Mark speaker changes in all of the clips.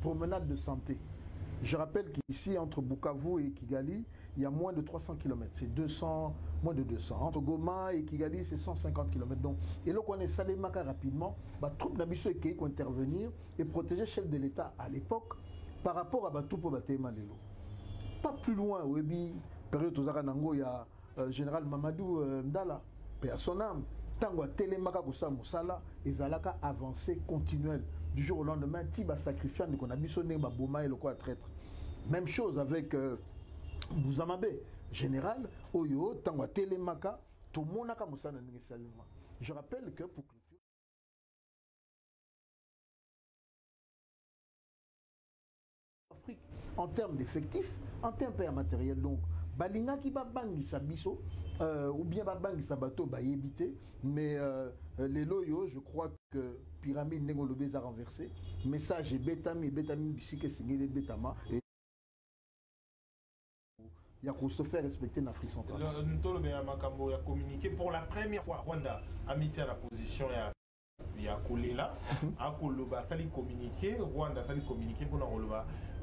Speaker 1: promenade de santé. Je rappelle qu'ici, entre Bukavu et Kigali, il y a moins de 300 km. C'est 200, moins de 200. Entre Goma et Kigali, c'est 150 km. Donc, et là, on est Salemaka rapidement, troupes Nabiso et Keiko intervenir et protéger le chef de l'État à l'époque par rapport à Batoupo Batema Lelo. Pas plus loin, au période Ozara Nango, il y a général Mamadou Ndala, paix à son âme. Tango Télémaka Koussa Moussala, et Zalaka avancée continuelle. Du jour au lendemain, Tiba sacrifiant qu'on a bisonné Boma et le quoi traître. Même chose avec Bouzamabe, général, Oyo, Tango Télémaka, tout le monde a Moussala Salima. Je rappelle que pour clôturer. Afrique, en termes d'effectifs, en termes matériels, donc, Balinga qui va bangi sa biso, ou bien va bangi sa bateau, va éviter, mais les loyaux, je crois que Pyramide Nengolobé a renversé. Message est Betami, Bissike signé des Betama. Et il y a qu'on se fait respecter en Afrique centrale.
Speaker 2: Nous avons communiqué pour la première fois. Rwanda a mis à la position. Il y a Kolela, Akoloba, ça lui communiqué, Rwanda, ça lui communiqué pour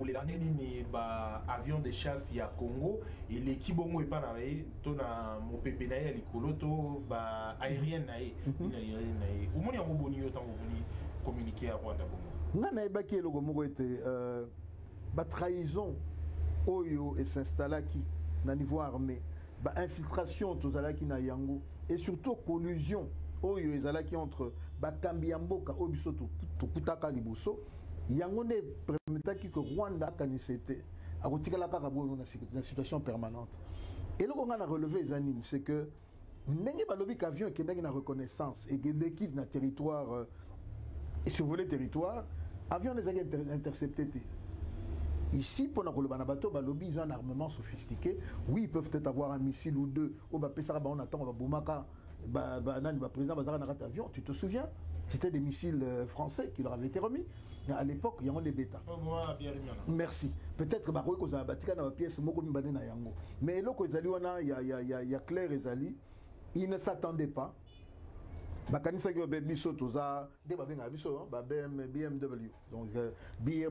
Speaker 2: les dernières lignes, avion de chasse, il y a Congo, et l'équipe Bongo est pas là, ton mon pépé naïe, les colotos, aérienne naïe, au moins il y a un bon niveau, communiqué à Rwanda.
Speaker 1: Nana Ebaki et le Gomogo était trahison, Oyo et s'installa qui, dans niveau armé, infiltration, Tozalaki na Yango, et surtout collusion. Oyo ezalaki entre Bakambi Yamboka Obiso Tokutaka Liboso yango permetaki que Rwanda kanisete akotikala kaka bono na situation permanente. Et là on a relevé Zanine, c'est que ndenge balobi qu'avion qui na reconnaissance et que l'équipe na territoire et survoler territoire avion les a intercepté. Ici, pour nos bateaux, ils ont un armement sophistiqué. Oui, ils peuvent peut-être avoir un missile ou deux. On attend, président avion. Tu te souviens? C'était des missiles français qui leur avaient été remis. À l'époque, il y a des bêtas. Merci. Peut-être qu'ils ont bâti une pièce. Mais là, il y a Claire et Zali. Ils ne s'attendaient pas. Bakanisa yo biso toza de babenga biso BMW donc bière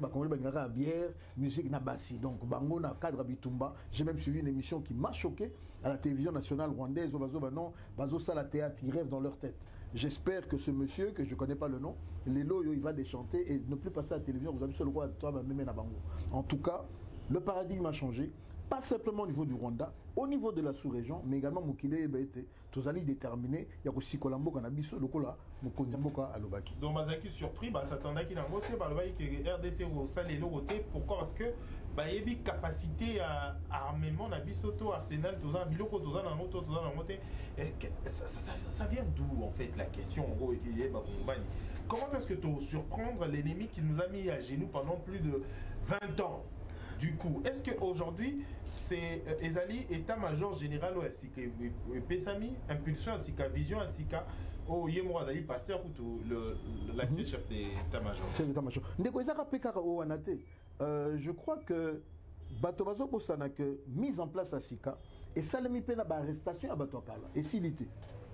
Speaker 1: bière musique na bassi donc bango na cadre bitumba. J'ai même suivi une émission qui m'a choqué à la télévision nationale rwandaise bazo sala théâtre, ils rêvent dans leur tête. J'espère que ce monsieur que je connais pas le nom Lelo il va déchanter et ne plus passer à la télévision. Vous avez le droit toi même na bango. En tout cas, le paradigme a changé. Pas simplement au niveau du Rwanda, au niveau de la sous-région, mais également Mokile et Bete, tous allés déterminés, il y a aussi Kolambo Kanabiso, le Kola, Mokonjamboka à Lobaki.
Speaker 2: Donc, Mazaki surpris, s'attendait qu'il y a un côté, que RDC au salé le côté, pourquoi? Parce que, il y a une capacité à armement, Nabisoto, Arsenal, tout ça, Biloko, tout ça, tout ça, ça vient d'où en fait la question? En gros, comment est-ce que tu surprendre l'ennemi qui nous a mis à genoux pendant plus de 20 ans? Du coup, est-ce qu'aujourd'hui, c'est Ezali, état-major général ou Pesami, impulsion ainsi qu'à vision ainsi qu'à Yemo Azali, pasteur ou l'actuel chef d'état-major?
Speaker 1: Chef d'état-major. Je crois que Batobazo Bosana que mise en place à Sika et Salemi Pena arrestation à Batokala. Et s'il était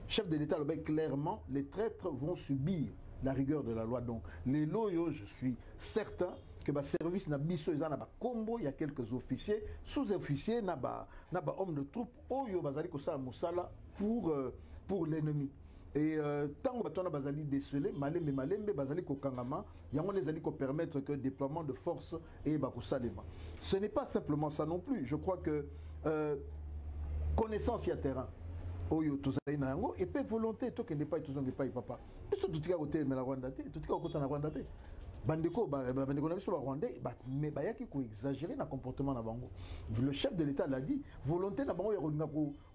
Speaker 1: chef de l'État, clairement, les traîtres vont subir la rigueur de la loi. Donc, les loyaux, je suis certain que le service n'a biso ils en a combo, il y a quelques officiers, sous-officiers n'a pas hommes de troupes oyo bazali ko sala musala pour l'ennemi. Et tant que on a bazali décelé malembe bazali ko kangama yango les ali ko permettre que déploiement de force et ba ko salema. Ce n'est pas simplement ça non plus. Je crois que connaissance y a terrain. Oyo tozali na yango et puis volonté to que n'est pas tous on n'est pas papa. Biso tutika côté mais la Rwanda te, tutika côté na Rwanda te. Bandeko bandeko na biso ba Rwandais mais yaki ko exagérer na comportement na bango. Le chef de l'État l'a dit, volonté na bango ya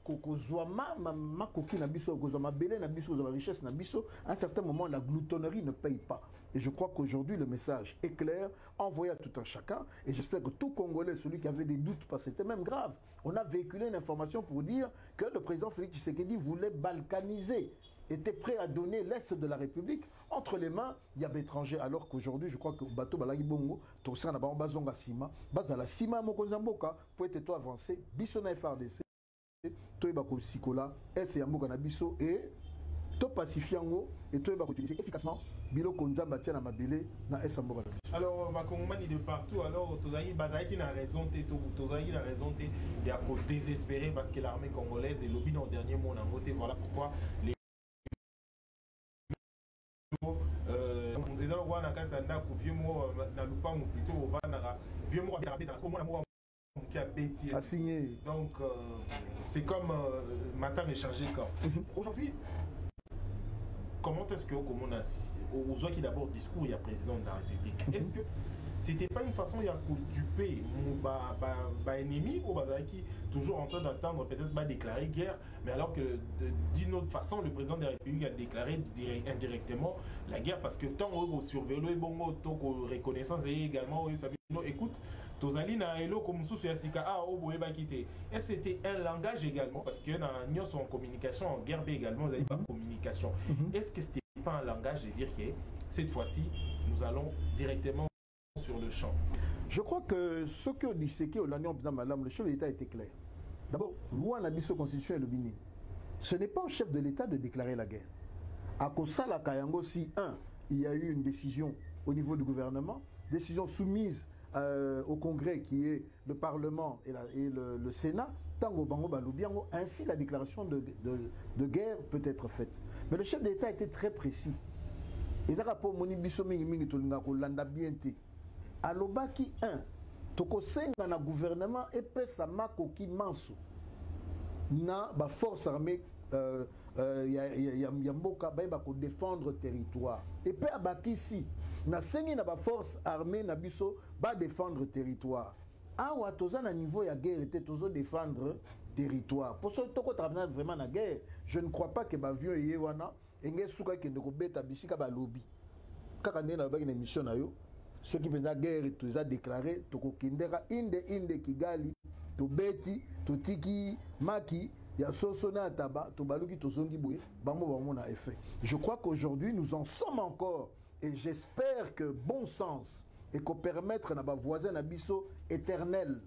Speaker 1: ko zwa ma koki na biso ko zwa ma belé na biso ko zwa richesse na biso. À un certain moment la gloutonnerie ne paye pas. Et je crois qu'aujourd'hui le message est clair, envoyé à tout un chacun et j'espère que tout Congolais, celui qui avait des doutes parce que c'était même grave. On a véhiculé une information pour dire que le président Félix Tshisekedi voulait balkaniser, était prêt à donner l'Est de la République entre les mains il y a d'étrangers, alors qu'aujourd'hui je crois que bateau balagi bongo to sera na ba bazonga sima bazala sima mokonzamboka pour être toi avancé biso na FRDC to ba ko sikola ese yamboka na biso et to pacifiango et to ba ko utiliser efficacement biloko nzamba tia na mabele na esamboka.
Speaker 2: Alors bakongomani de partout, alors tozali bazaki na raison te, tozali na raison te ya ko désespérer parce que l'armée congolaise est lobby dans le dernier mot na moté, voilà pourquoi les désolé wana kanzanda ku vieux mot na lupango plutôt vanara vieux mot à bêta parce que qui a bêti
Speaker 1: a signé.
Speaker 2: Donc c'est comme matin échangé quand aujourd'hui. Comment est-ce que, comme on a aux gens qui d'abord discours, il y a président de la République, est-ce que c'était pas une façon de duper mon ennemi ou qui toujours en train d'attendre peut-être pas déclarer guerre, mais alors que d'une autre façon, le président de la République a déclaré indirectement la guerre parce que tant qu'on surveille le bon mot, tant qu'on reconnaissance et également, écoute, tozali na elo comme sous yasika a au boeba quitté. Et c'était un langage également parce que dans nous en communication en guerre également, vous avez pas communication. Est-ce que c'était pas un langage de dire que cette fois-ci nous allons directement sur le champ?
Speaker 1: Je crois que ce que dit c'est que le chef de l'État était clair. D'abord, loi nabiso constitution et le Bini. Ce n'est pas au chef de l'État de déclarer la guerre. À Kosala Kayango, si il y a eu une décision au niveau du gouvernement, décision soumise au Congrès qui est le Parlement et le Sénat, Tango Bango Baloubiango, ainsi la déclaration de guerre peut être faite. Mais le chef d'État était très précis. Et ça rapport moni biso mingi mingi tolinga ko landa bienté. Alobaki 1 toko senga na gouvernement et pesa makoki manso na ba force armée yamboka ba ko défendre territoire. Et pe abaki ici na sengi na ba force armée na biso ba défendre territoire. Awa toza na niveau ya guerre était tozo défendre territoire. Pour ce toko travailler vraiment na guerre, je ne crois pas que ba vieux yewana enge suka kende ko beta bisika ba lobby. Kaka ndena ba na mission na yo. Ceux qui pensaient guerre toza déclaré toko kindera inde Kigali to beti to tiki maki ya sosona taba to baluki to zongi boye bango na effet. Je crois qu'aujourd'hui nous en sommes encore et j'espère que bon sens et qu'on permettre à nos voisins abisso éternels,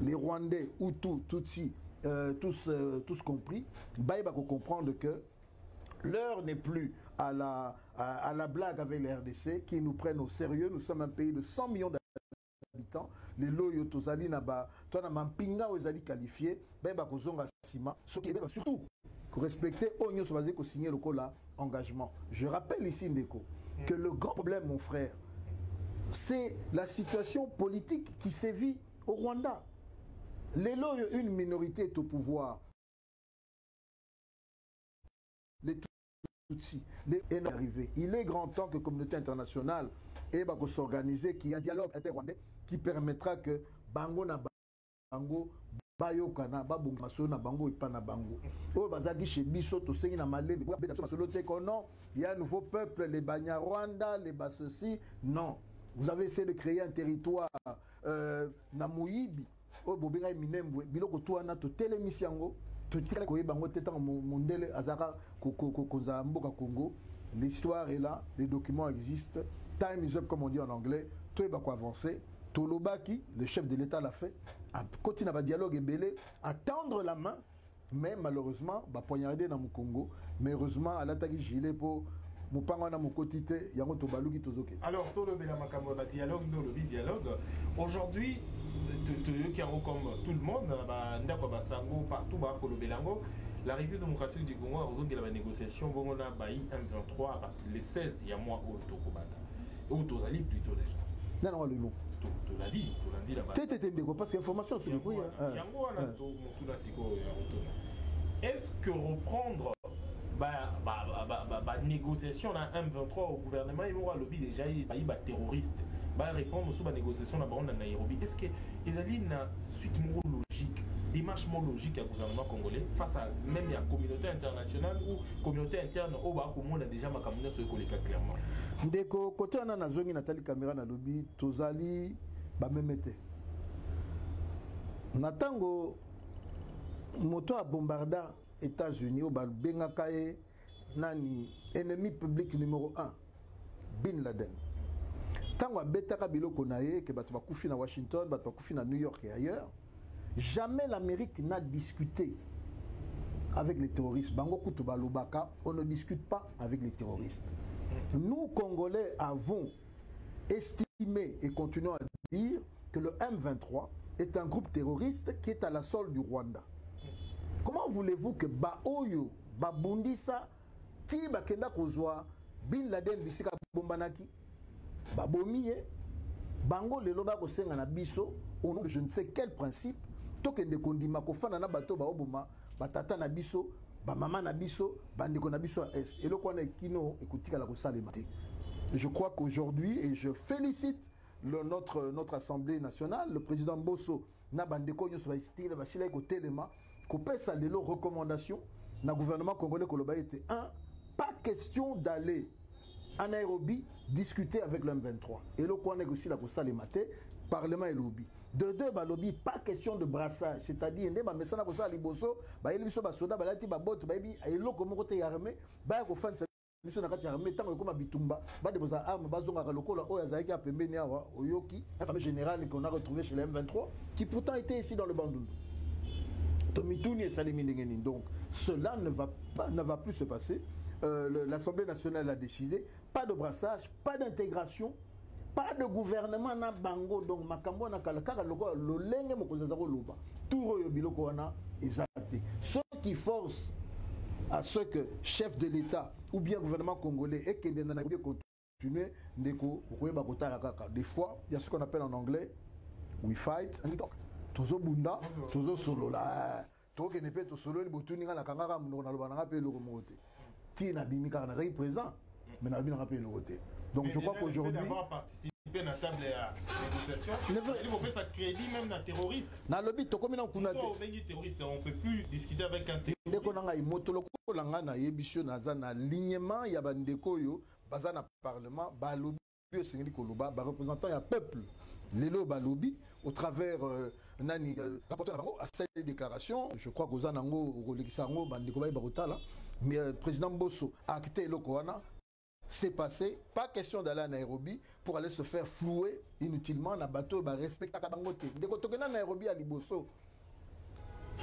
Speaker 1: les Rwandais, Hutus, Tutsis, tous compris, bah comprendre que l'heure n'est plus à la blague avec les RDC qui nous prennent au sérieux. Nous sommes un pays de 100 millions d'habitants. Les loyaux tozali naba, toi na mampinga ozali qualifié, bah kozonga sima. Surtout, pour respecter Onyo Sobaze ko signer le cola engagement. Je rappelle ici Ndeko que le grand problème, mon frère, c'est la situation politique qui sévit au Rwanda. Les loyaux, une minorité est au pouvoir. Les Tutsis, les arrivés. Il est grand temps que la communauté internationale s'organise, qu'il y ait un dialogue inter-rwandais qui permettra que Bango na Bango, Bayokana, Babou Maso na Bango et pas na Bango. Oh, Bazaki chez Bisso, to sengi na Malé, il y a un nouveau peuple, les Banyarwanda, les Bassossi. Non. Vous avez essayé de créer un territoire na Moyibi. Oh, Bobinga Minembwe, Biloko Touana, to Télémissiango. L'histoire est là, les documents existent. Time is up, comme on dit en anglais. Tout est quoi avancer. Tolobaki, le chef de l'État l'a fait. Continue à dialogue et belé, à tendre la main. Mais malheureusement, bah poignarder dans mon Congo. Mais heureusement, à l'attaque gilet pour mon pangana mon quotité, yango tobaluki tozoke.
Speaker 2: Alors, tout le dialogue, le dialogue. Aujourd'hui, qui ont comme tout le monde, partout, l'arrivée démocratique du Congo, en zone de la négociation, on a M23, les 16, il y a moi au Tokobata. Au Tozali plutôt déjà.
Speaker 1: Non, non,
Speaker 2: tu l'as dit là-bas.
Speaker 1: Parce que l'information sur le bruit.
Speaker 2: Est-ce que reprendre négociation dans M23 au gouvernement, il y aura lobby déjà, il y a terroriste. Répondre sur la négociation dans Nairobi. Est-ce qu'il y a une suite logique, démarche logique au gouvernement congolais face à même la communauté internationale ou communauté interne au bas où on a déjà ma communauté sur le cas clairement.
Speaker 1: Ndeko côté on a Nazongi Nathalie Caméra na lobby tozali ba memete. Natango moto a bombarda États-Unis au benga kae nani ennemi public numéro 1 Bin Laden. Tango betaka biloko na ye ke bato bakufi na Washington, bato bakufi na New York et ailleurs, jamais l'Amérique n'a discuté avec les terroristes. Bango kutu balobaka, on ne discute pas avec les terroristes. Nous, Congolais, avons estimé et continuons à dire que le M23 est un groupe terroriste qui est à la solde du Rwanda. Comment voulez-vous que Baoyo, Babundisa, Ti Bakenda Kozwa, Bin Laden Bisika Bombanaki, Babomie, Bango le loba kosenga na biso au nom de je ne sais quel principe, tokende kondima kofana na bato baoboma, batata na biso, ba mama na biso, bandeko na biso est. Et le kwana kino ekotika la kosalema te. Je crois qu'aujourd'hui, et je félicite notre Assemblée nationale, le président Bosso, na bandeko nyos ba style ba sila ko telema, ko pesa lelo recommandation na gouvernement congolais koloba était pas question d'aller en Nairobi discuter avec le M23. Et le point négocie la kosa les matés, Parlement et lobby. De deux, bah lobby, pas question de brassage. C'est-à-dire, bah mais ça n'a kosa liboso, bah il biso bah soda, bah lati bah bot, bah il et l'eau comme côté armé, bah ko fan mission na kati armé tant que comme bitumba, bah de boza armes, bah zonga lokola o yazaiki a pembeni awa oyoki, un fameux général qu'on a retrouvé chez le M23, qui pourtant était ici dans le Bandundu. Donc cela ne va plus se passer. L'Assemblée nationale a décidé, pas de brassage, pas d'intégration, pas de gouvernement na bango. Donc makambo na kalakara loko lolenge mokozazaro loba. Tout royo biloko wana ezate. Ceux qui forcent à ce que chef de l'État ou bien gouvernement congolais et que na continuer ndeko koyeba kotala kaka. Des fois, il y a ce qu'on appelle en anglais we fight and we talk. Tozo bunda, tozo solo la. Toke ne peut to solo li botuninga na kangaka muno na lobana pe loko mote. Na bimika na zai présent mais na bimika pe le côté. Donc mais je crois qu'aujourd'hui
Speaker 2: d'avoir participé à la table de négociation, il faut faire ça crédit même na terroriste.
Speaker 1: Na lobby to comme na kuna
Speaker 2: terroriste, on peut plus discuter avec un terroriste.
Speaker 1: Ndeko na ngai motolo ko langa na yebisio na za na alignement ya bandeko yo baza na parlement ba lobby au sengeli koloba ba représentant ya peuple. Lelo balobi au travers nani rapporteur à cette déclaration, je crois que Zanango Rolekisango bandeko ba bakotala. Mais président Bosso a acté le Koana, c'est passé, pas question d'aller à Nairobi pour aller se faire flouer inutilement dans bateau, bah respecter Kabangote. Dès qu'on tourne à Nairobi à Liboso,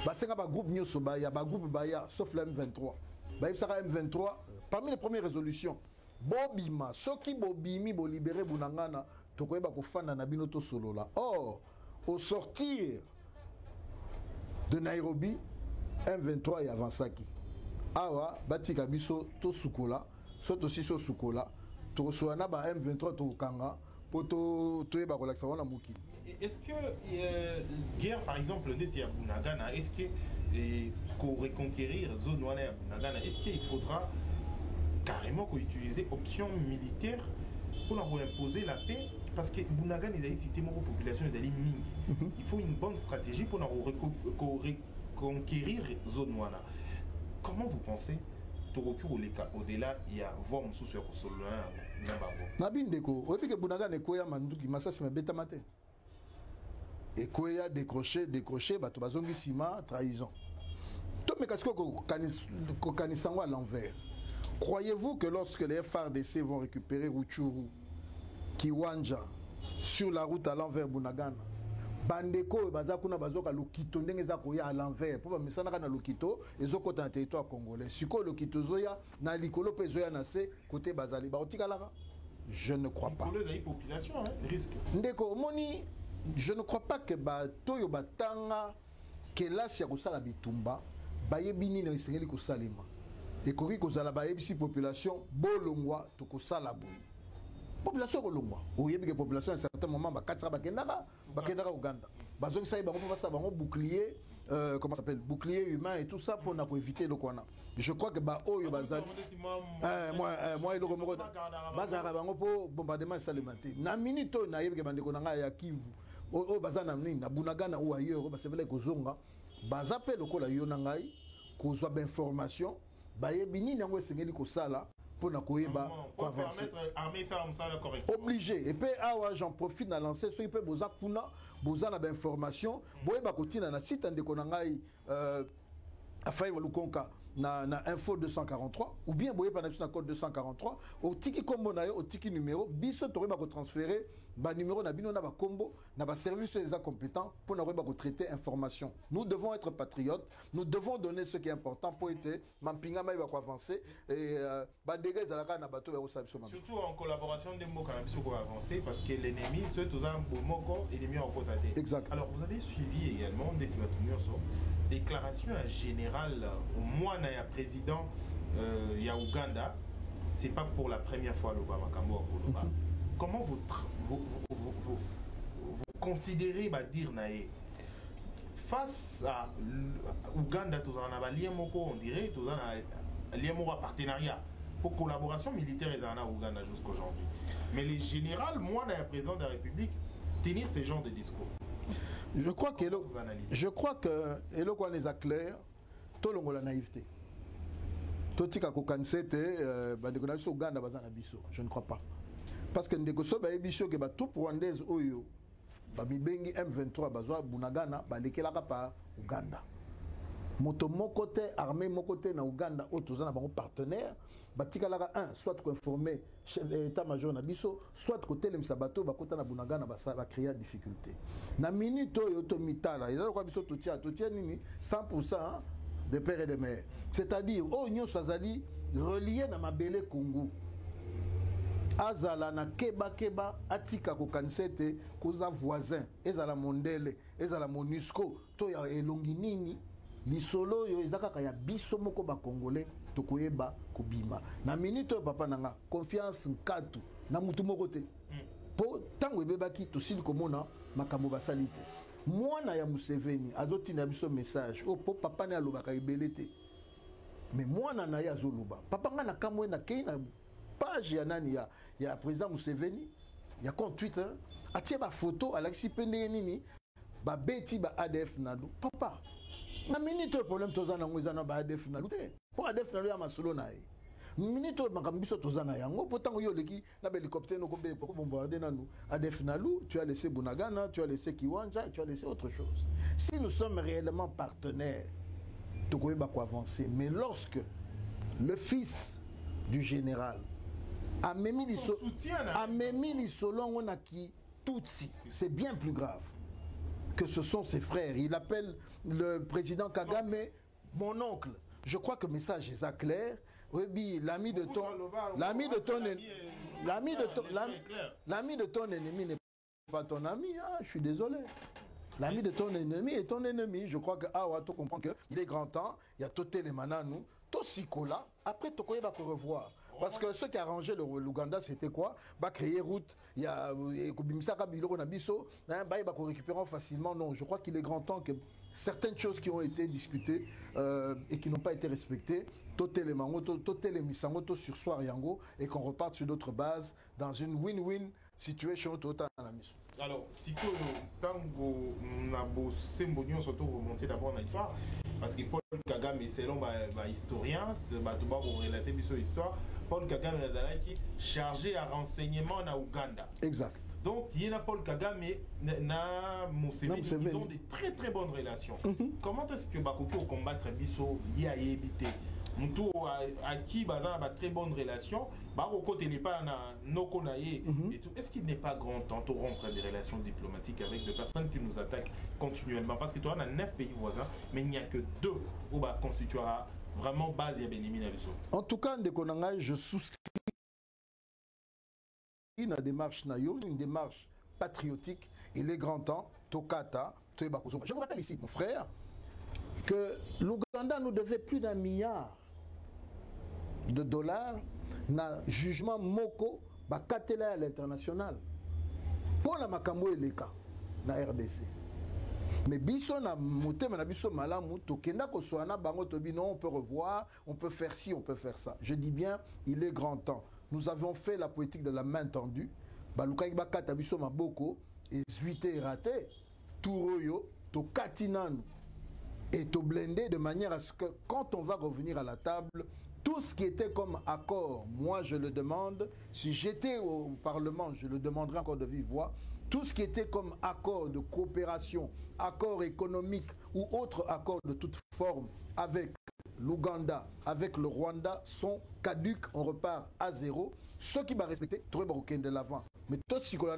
Speaker 1: bah c'est un groupe Nyoso Baya, bah groupe Baya, sauf le M23. Bah il sera M23, parmi les premières résolutions, Bobima, ceux qui Bobimi, bo libérer Bunangana, tokoye ba kofana na binoto solo là. Or, au sortir de Nairobi, M23 et Avansaki. Awa batika biso to sukola soto siso sukola to soana ba M23 to kanga poto to eba relaxa wana muki.
Speaker 2: Est-ce que guerre par exemple de Bunagana, est-ce que pour reconquérir zone wana Bunagana, est-ce qu'il faudra carrément utiliser option militaire pour imposer la paix? Parce que Bunagana il a cité mon population ils allaient mingi. Il faut une bonne stratégie pour reconquérir zone wana. Comment vous pensez au-delà il y a voir mon souci au sol
Speaker 1: Nabindeko oyebi ke Bunagana ekoya manduki masasi mabeta mate ekoya décroché bato bazongi sima trahison to mekasiko ko kanisango à l'envers. Croyez-vous que lorsque les FARDC vont récupérer Rutshuru Kiwanja sur la route à l'envers Bunagana bandeko bazakuna bazoka lokito ndenge za koya à l'envers pour bamisana kana lokito ezokota na territoire congolais siko lokito zoya na likolo pe zoya na se côté bazali ba otikalaka? Je ne crois pas.
Speaker 2: Pour les populations risque
Speaker 1: ndeko moni je ne crois pas que bato yo batanga que là sia kosala bitumba bayebini na isengeli kosalema ekoki kozala bayebisi population bolongwa to kosala boyi population kolongwa oyebi que population à un certain moment bakatira bakendaka Uganda bazongisa bango po basa bango bouclier comment ça s'appelle bouclier humain et tout ça pour éviter le kwana. Je crois que oyo bazali moi il moko bazara bango po bombardement salemati na minute na yebi que bandeko na ya Kivu o bazana nini na Bunagana ou ailleurs basebele kozonga bazape lokola yo na ngai kozwa ba information bayebi nini yango esengeli kosala pour na koyeba
Speaker 2: pour permettre armée ça correctement
Speaker 1: obligé. Et puis j'en profite na lancer ceux qui peut boza kuna boza na ba information boyeba kotina na site ndeko na ngai Rafael Walukonka na info 243 ou bien boyeba na code 243 au tiki kombo na yo au tiki numéro biso toyeba ko transférer ba numéro na bino na ba combo na ba service les compétents pour nous traiter information. Nous devons être patriotes, nous devons donner ce qui est important pour être mampinga ma va avancer et ba dégâts ezalaka na bato ba sabiso mabe.
Speaker 2: Surtout en collaboration des mots cannabis pour avancer parce que l'ennemi ceux tous un moko ennemi en côté.
Speaker 1: Exact.
Speaker 2: Alors vous avez suivi également des déclaration en général au moins na ya président ya Ouganda, c'est pas pour la première fois l'Obama Kambo Koloba. Comment vous considérez dire naé face à Ouganda tous en avalien moko on dirait tous en lien moko partenariat pour collaboration militaire et en Ouganda jusqu'aujourd'hui. Mais les généraux moi na président de la République tenir ce genre de discours.
Speaker 1: Je crois que Elo quoi les a clair tout le monde la naïveté. Totika kokansete bandeko na biso Uganda bazana biso, je ne crois pas. Parce que ndeko so ba biso ke ba tout rwandaise oyo ba mibengi M23 bazwa bunagana ba lekelaka pa Uganda. Moto mokote armée mokote na Uganda o tozana bango partenaire batika laka un soit ko informer chef d'état major na biso soit côté le msabato bakota na bunagana ba créer difficulté. Na minute oyo to mitala ezalo kwa biso totia nini 100% de père et de mère. C'est-à-dire, oh, nous sommes reliés à Mabele Congo. Azala na keba atika ko kansete koza voisin ezala mondele ezala monusco to ya elongi nini lisolo yo ezaka ya biso moko ba congolais tokoyeba kobima na minute papa nanga confiance nkatu na mutu moko te po tango ebebaki tosili komona makambo basalite. Mwana ya Museveni azotina biso message o po papa ne alobaka ebele te mais mwana na ya azoloba papa nga na kamwe na kei na page ya nani ya président Museveni ya compte Twitter atie ba photo alakisi pende nini ba beti ba ADF nadu papa na minute problème tozana ngweza na ba ADF nadu te po ADF nadu ya masolo na ye minute makambiso tozana yango potango yo leki na hélicoptère no ko bombarder nanu ADF nalu tu as laissé Bunagana, tu as laissé Kiwanja, tu as laissé autre chose. Si nous sommes réellement partenaires tokoyeba ko avancer, mais lorsque le fils du général a Memi Lissolongo na ki Tutsi, c'est bien plus grave que ce sont ses frères. Il appelle le président Kagame mon oncle. Je crois que le message est clair. Oui, l'ami de ton ennemi n'est pas ton ami. Ah, je suis désolé. L'ami de ton ennemi est ton ennemi. Je crois que tu comprends qu'il est grand temps. Il y a Toté les Mananou, Tosikola. Après, tu vas te revoir. Parce que ce qui a arrangé l'Ouganda, c'était quoi? Bah, créer route, il y a Kobimisaka Biloro Nabiso, bah, il va récupérer facilement. Non, je crois qu'il est grand temps que certaines choses qui ont été discutées et qui n'ont pas été respectées, Toté les Mangoto, Toté les Misangoto sur Soir Yango, et qu'on reparte sur d'autres bases dans une win-win situation totale à la mission.
Speaker 2: Alors, si tu as un symbole, surtout remonter d'abord dans l'histoire, parce que Paul Kagame, selon historien, tu vas relater son histoire, Paul Kagame est chargé à renseignement en Ouganda.
Speaker 1: Exact.
Speaker 2: Donc, il y a Paul Kagame et Museveni qui ont de très très bonnes relations. Comment est-ce que Bakoko combattre Bisso, il y a évité Moutou à qui Bazan a très bonnes relations, Bakoko n'est pas Nokonaye et tout. Est-ce qu'il n'est pas grand temps de rompre des relations diplomatiques avec des personnes qui nous attaquent continuellement? Parce que toi, on a 9 pays voisins, mais il n'y a que 2 où va constituer vraiment base et Benimi Nabiso.
Speaker 1: En tout cas, je souscris une démarche nayo, une démarche patriotique. Il est grand temps, Tokata, Toebakozo. Je vous rappelle ici, mon frère, que l'Ouganda nous devait plus d'1 milliard de dollars na jugement moko bakatela à l'international pour la makambo eleka na RDC. Mais biso na motema na biso malamu tokenda ko soana bango tobi non, on peut revoir, on peut faire ci, on peut faire ça. Je dis bien, il est grand temps. Nous avons fait la politique de la main tendue. Baluka bakata biso maboko et zuité raté touroyo to katinanu et to blender de manière à ce que quand on va revenir à la table, tout ce qui était comme accord, moi je le demande, si j'étais au Parlement, je le demanderais encore de vive voix, tout ce qui était comme accord de coopération, accord économique ou autre accord de toute forme avec l'Ouganda, avec le Rwanda sont caduques, on repart à zéro. Ceux qui vont respecter, tout le monde de l'avant. Mais tout ce qu'on a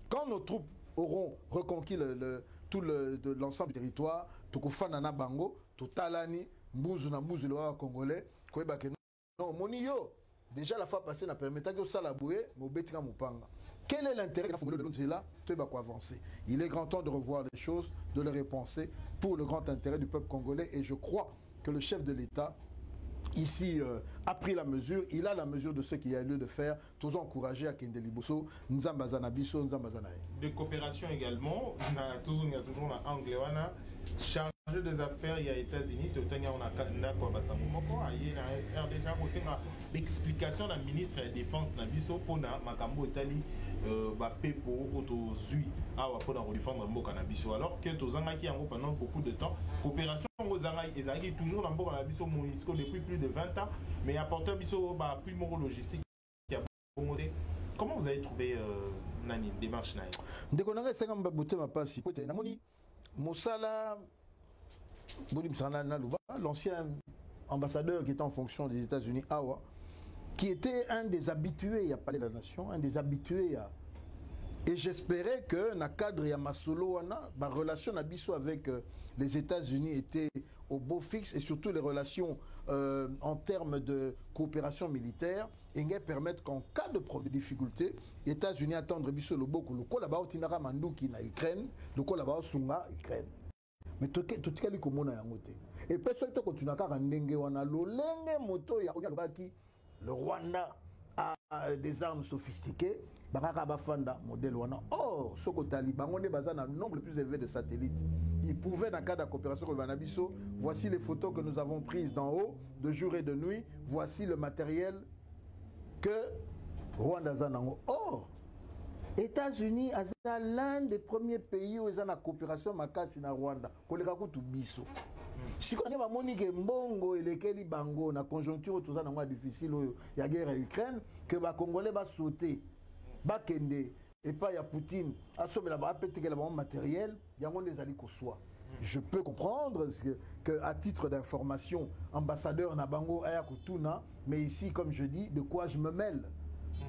Speaker 1: quand nos troupes auront reconquis l'ensemble du territoire, tout le bango, tout talani, mbouzu na mbouzu le congolais, non, monio. Déjà la fois passée, on a permis que ça la bouée, mais au Mupanga. Quel est l'intérêt de nous là? Tu vas avancer. Il est grand temps de revoir les choses, de les repenser pour le grand intérêt du peuple congolais. Et je crois que le chef de l'État, ici, a pris la mesure. Il a la mesure de ce qu'il y a lieu de faire. Tous encouragés à Kende Liboso, Nzambazana Biso, Nzambazanae.
Speaker 2: De coopération également, il y a toujours l'Anglewana, chargé des affaires, il y a États-Unis, on a l'explication de la ministre de la Défense Nabiso pour Makambo Italie, Pepo, Otozui, pour défendre Mboka Nabiso. Alors que Tozanga qui a pendant beaucoup de temps, coopération aux Zanga, ils toujours dans Mboka Nabiso depuis plus de 20 ans, mais apporter Nabiso plus logistique. Comment vous avez trouvé Nani, démarche Naï?
Speaker 1: L'ancien ambassadeur qui était en fonction des États-Unis, Awa, qui était un des habitués à parler de la nation, un des habitués à... Et j'espérais que dans le cadre de Masolo, la relation avec les États-Unis était au beau fixe et surtout les relations en termes de coopération militaire et permettre qu'en cas de difficulté, les États-Unis attendent le beaucoup. Le là-bas, au Mandouki en Ukraine, le là-bas, Sunga, Ukraine. Mais tout ce qui est comme on et personne ne continue à le Rwanda a des armes sophistiquées. Modèle wana. Or, ce que Taliban, on est un nombre plus élevé de satellites. Ils pouvaient, dans le cadre de la coopération avec Banabiso, voici les photos que nous avons prises d'en haut, de jour et de nuit. Voici le matériel que Rwanda Zanango. Or, États-Unis, c'est l'un des premiers pays où ils ont la coopération makasi na Rwanda. Si on a monique mbongo et lesquels bango na conjoncture tout ça na difficile la guerre en Ukraine que les Congolais va sauter, va kende et pas il y a Poutine à sommer là-bas peut-être que le matériel il y a des alliés qu'on soit. Je peux comprendre que à titre d'information ambassadeur na bango aya kutuna, mais ici comme je dis de quoi je me mêle.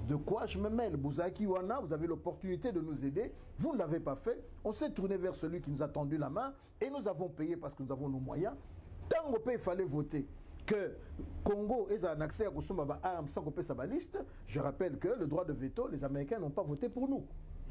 Speaker 1: De quoi je me mêle? Bouzaki Wana, vous avez l'opportunité de nous aider. Vous ne l'avez pas fait. On s'est tourné vers celui qui nous a tendu la main et nous avons payé parce que nous avons nos moyens. Tant qu'on il fallait voter que Congo ait un accès à Kousouma armes sans qu'on paie sa liste. Je rappelle que le droit de veto, les Américains n'ont pas voté pour nous.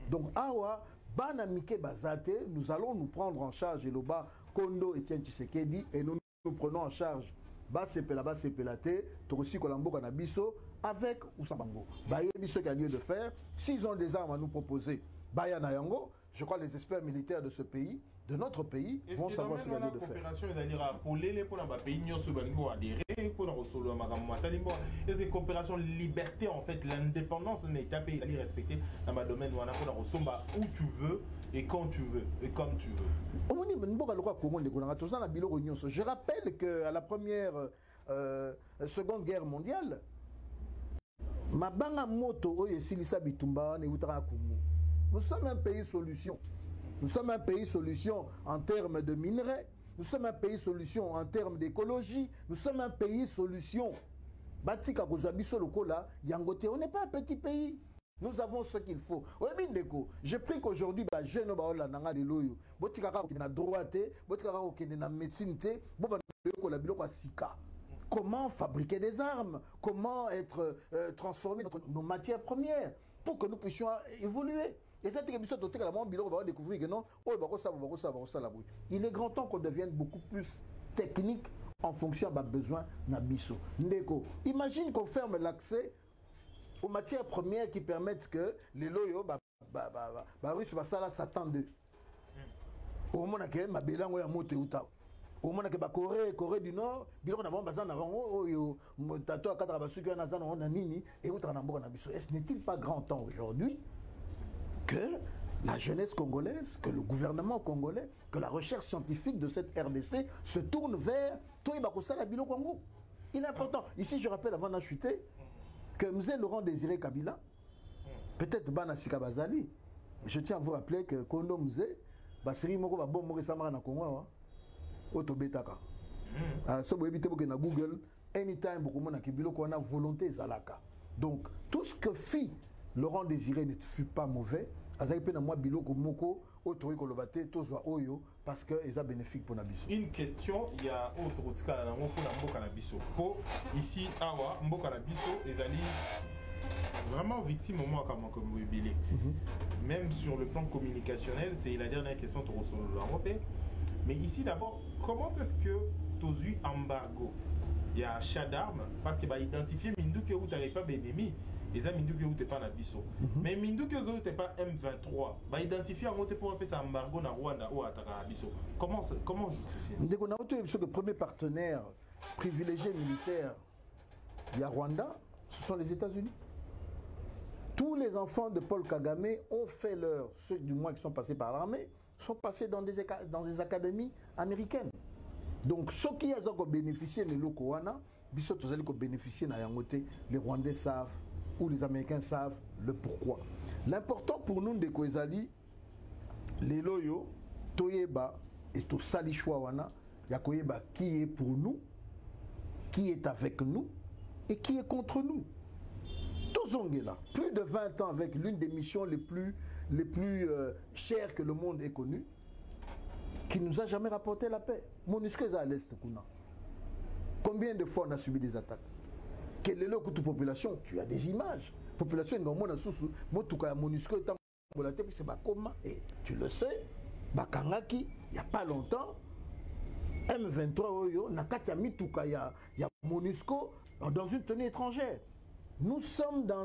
Speaker 1: Donc, Awa, Banamike Bazate, nous allons nous prendre en charge. Et Loba, Kondo, Etienne Tshisekedi, et nous prenons en charge. Bas Sepelate, Torosi Kolambo Kanabiso, avec Oussambango. Baye Biso qui a lieu de faire. S'ils ont des armes à nous proposer, Baya Nayango, je crois que les experts militaires de ce pays, de notre pays, vont savoir ce qu'il y a lieu de faire.
Speaker 2: Est-ce que coopération liberté en fait l'indépendance n'est pas respectée dans le domaine où tu veux et quand tu veux et comme tu veux.
Speaker 1: Je rappelle qu'à la première seconde guerre mondiale, nous sommes un pays solution. Nous sommes un pays solution en termes de minerais. Nous sommes un pays solution en termes d'écologie. Nous sommes un pays solution. On n'est pas un petit pays. Nous avons ce qu'il faut. Je prie qu'aujourd'hui, comment fabriquer des armes, comment être transformer nos matières premières pour que nous puissions évoluer. Et ça, découvrir que non, il est grand temps qu'on devienne beaucoup plus technique en fonction de besoins Nabiso. Imagine qu'on ferme l'accès aux matières premières qui permettent que les loyaux s'attendent. Au moment où ma bélango ya moto uta. Au moment où Corée du Nord, biloko na bazana na bango oyo tato akatra basuki na zana na nini et uta na mboka na biso. Est-ce n'est-il pas grand temps aujourd'hui que la jeunesse congolaise, que le gouvernement congolais, que la recherche scientifique de cette RDC se tourne vers Toïba Kosala Bilo Congo? Il est important. Ici, je rappelle avant d'acheter que M. Laurent Désiré Kabila, peut-être Banasika Bazali, je tiens à vous rappeler que Kondo Mzé, Basiri Moko Babom Mori Samara na Congo, Otobetaka. So boyebi te boke na Google anytime beaucoup mona kibilo ko na volonté zalaka. Donc tout ce que fit Laurent Désiré ne fut pas mauvais. Azali pe na moi biloko moko autori ko lobate tozwa oyo parce que eza bénéfique pour nabiso.
Speaker 2: Une question, il y a autre tika na ngo pour na mboka na biso. Po ici awa mboka na biso ezali vraiment victime au moins comme Billy. Même sur le plan communicationnel, c'est la dernière question de l'Europe. Mais ici d'abord, comment est-ce que tu as eu embargo? Il y a achat d'armes parce que identifier Mindouke où tu n'avais pas d'ennemis. Les amis Mindouke où tu n'es pas Nabiso. Mais Mindouke où tu n'es pas M23. Identifier en mode pour un peu ça embargo na Rwanda ou à Nabiso. Comment justifier?
Speaker 1: Dès qu'on a le premier partenaire privilégié militaire, il y a Rwanda, ce sont les États-Unis. Tous les enfants de Paul Kagame ont fait ceux du moins qui sont passés par l'armée, sont passés dans des académies américaines. Donc ceux qui ont bénéficié de l'Okowana, les Rwandais savent, ou les Américains savent le pourquoi. L'important pour nous de Koezali, les loyaux, Toyeba et Tosali Chouawana, Yakoyeba qui est pour nous, qui est avec nous et qui est contre nous. Tozongela, plus de 20 ans avec l'une des missions les plus chères que le monde ait connues, qui ne nous a jamais rapporté la paix. MONUSCO est à l'Est. Combien de fois on a subi des attaques? Quelle est la population? Tu as des images. Population, MONUSCO est et tu le sais, Bakangaki, il n'y a pas longtemps, M23, Nakati Mituka, il y a MONUSCO dans une tenue étrangère. Nous sommes dans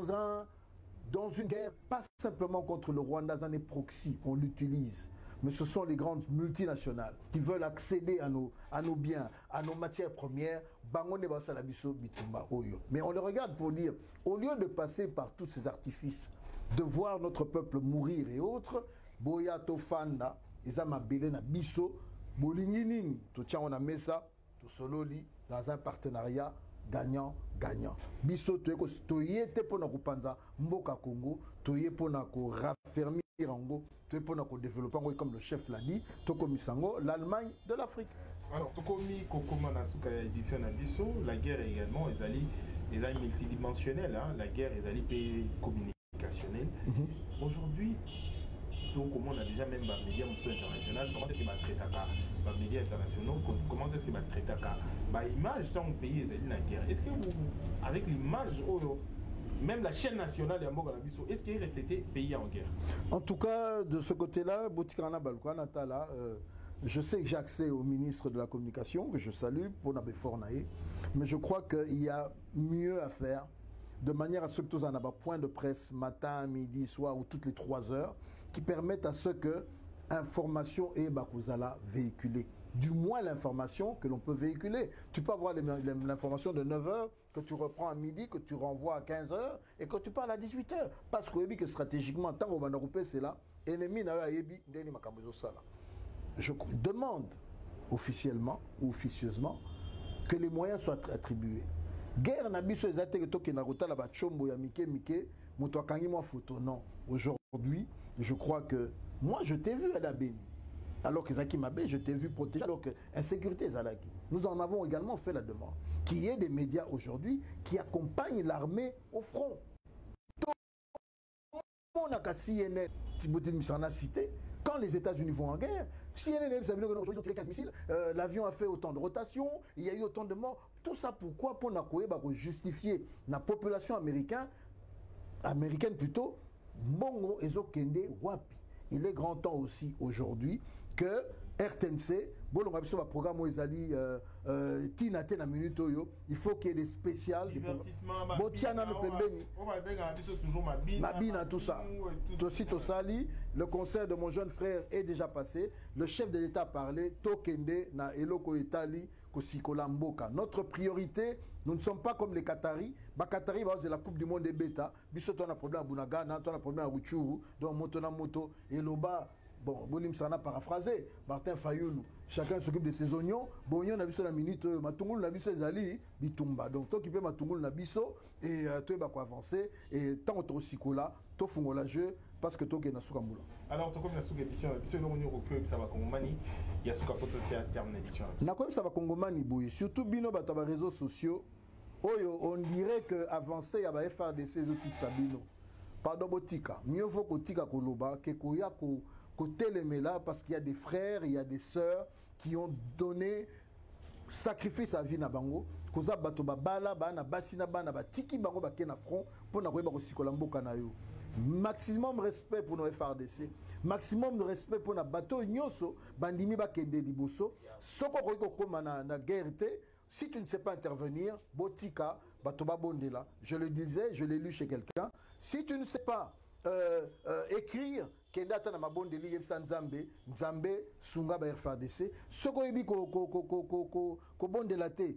Speaker 1: une guerre, pas simplement contre le Rwanda, dans les proxys, on l'utilise. Mais ce sont les grandes multinationales qui veulent accéder à nos biens, à nos matières premières. Mais on les regarde pour dire, au lieu de passer par tous ces artifices, de voir notre peuple mourir et autres, Boya Tofanda, Izama Belena Bisso, Bolinginini, tout tient on a mis ça, tout sololi, dans un partenariat gagnant. Bisso, tu y étais pour nous panza, Mboka Congo, tu y es pour nous raffermir Ango, tu es pour nous développer, comme le chef l'a dit, Tokomisango, l'Allemagne de l'Afrique.
Speaker 2: Alors, Tokomi, Kokoma Nasuka édition à Bisso, la guerre également, ils sont multidimensionnels, hein? La guerre, ils sont communicationnels. Aujourd'hui, donc, comment on a déjà même les médias internationaux, comment est-ce qu'ils va traiter les médias internationaux, comment est-ce qu'ils va traiter l'image dans le pays, ils la guerre. Est-ce que vous, avec l'image, même la chaîne nationale de Mboka Nabiso, est-ce qu'il reflète le pays en guerre? En tout cas, de ce côté-là, Botikana Balkwana Tala, je sais que j'ai accès au ministre de la Communication, que je salue, pour Nabé Fornaé, mais je crois qu'il y a mieux à faire, de manière à ce que tous en avoir point de presse matin, midi, soir ou toutes les 3 heures, qui permettent à ce que information et Bakouzala véhiculée. Du moins l'information que l'on peut véhiculer. Tu peux avoir l'information de 9h, que tu reprends à midi, que tu renvoies à 15h et que tu parles à 18h. Parce que stratégiquement, tant que c'est là, ennemi n'a pas été je demande officiellement ou officieusement que les moyens soient attribués. Guerre n'a biso ezate que toke na rota la ba chombo ya mike moto akangi moi photo non. Aujourd'hui, je crois que moi je t'ai vu à la Béni. Alors que Zaki Mabé, je t'ai vu protéger alors que insécurité Zalaki. Nous en avons également fait la demande qu'il y ait des médias aujourd'hui qui accompagnent l'armée au front. On a qu'à CNN, Thibautin Missana cité. Quand les États-Unis vont en guerre, CNN, vous savez qu'aujourd'hui, ils ont tiré 15 missiles, l'avion a fait autant de rotations, il y a eu autant de morts. Tout ça pourquoi? Pour justifier la population américaine plutôt, Bongo Ezo Kende Wapi. Il est grand temps aussi aujourd'hui que RTNC, programme il faut qu'il y ait des spéciales. Tout ça. Le concert de mon jeune frère est déjà passé. Le chef de l'État a parlé. Tokende na eloko etali kosikolamboka. Notre priorité, nous ne sommes pas comme les Qataris. Les Qataris, c'est la Coupe du Monde des bêta. Biso, on a un problème à Bunagana, on a un problème à Ruchuru, donc moto et Loba. Bon, Bolim Sana paraphrasé, Martin Fayoulou, chacun s'occupe de ses oignons. Bon, on a vu sur la minute, Matungul Nabiso Zali, Bitumba. Donc, toi qui peux Matungul Nabiso, et toi, tu vas avancer, et tant que tu là, tu fais le jeu,
Speaker 1: parce que toke na suka mbula.
Speaker 2: Alors to comme na suka édition selon on ko ça va kongomani ya suka poto tia terme édition.
Speaker 1: Na ko ça va kongomani boye surtout bino ba ta réseaux sociaux oyo on dirait que avancer ya ba FRDC zo tout sabino. Pardon botika, mieux vaut ko tika koloba ke ko ya ko télémela parce qu'il y a des frères, il y a des sœurs qui ont donné sacrifice sa vie na bango. Koza bato babala bana basina bana batiki bango bakena front pour na koyeba ko sikola mboka na yo. Maximum respect pour nos FRDC, maximum de respect pour na bateau nyoso bandimi bakende liboso. Soko koyiko koma na guerre te, si tu ne sais pas intervenir, botika bato babondela. Je le disais, je l'ai lu chez quelqu'un. Si tu ne sais pas écrire kenda ta na mabondeli yebsa nzambe nzambe sunga ba FRDC soko yebi ko bondela te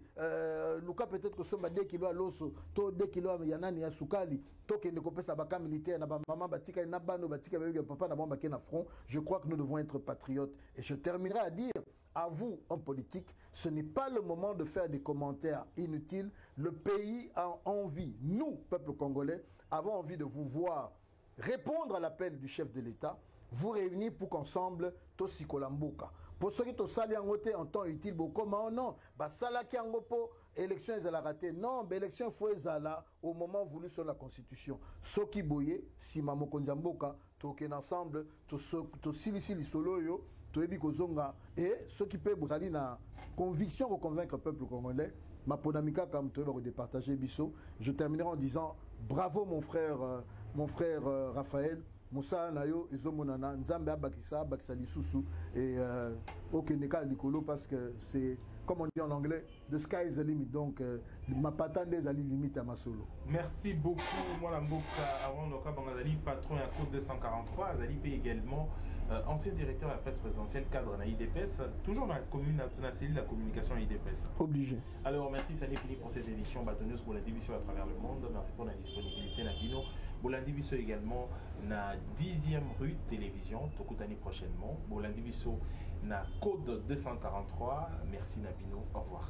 Speaker 1: luka peut-être que somba 2 kilos à loso to 2 kilos ya nani ya sukali to kende ko pesa baka militaire na ba maman batika na bano batika ba papa na bomba na front. Je crois que nous devons être patriotes et je terminerai à dire à vous, en politique, ce n'est pas le moment de faire des commentaires inutiles. Le pays a envie, nous, peuple congolais, avons envie de vous voir répondre à l'appel du chef de l'État, vous réunir pour qu'ensemble, tosi kolamboka. Pour ceux qui sali en temps utile, comment non, bah sala ki angopo, élection ils ont raté. Non, bah élection faut ezala au moment voulu sur la constitution. Soki boye, si mamo konjamboka, token ensemble, to sili solo yo, to ebi kozonga et ceux qui peuvent bozali na conviction pour convaincre le peuple congolais. Ma ponamika comme tu veux départager biso. Je terminerai en disant bravo mon frère Raphaël. Moussa Nayo Izomonana Nzambe Abakisa Lisusu et Okeneka Nikolo parce que c'est comme on dit en anglais, the sky is the limit. Donc, ma patente des ali limite à ma solo.
Speaker 2: Merci beaucoup. Moi, la Mboka, avant le cas, Bangadali, patron à Côte 243, Azali P également, ancien directeur de la presse présidentielle, cadre à l'IDPS, toujours dans la commune, dans la cellule de la communication à l'IDPS.
Speaker 1: Obligé.
Speaker 2: Alors, merci, ça n'est fini pour cette édition bâtonneuse pour la division à travers le monde. Merci pour la disponibilité, Nabino. Pour l'indiviso également, na 10e rue télévision, Tokutani prochainement. Pour l'indiviso, na code 243. Merci Nabino, au revoir.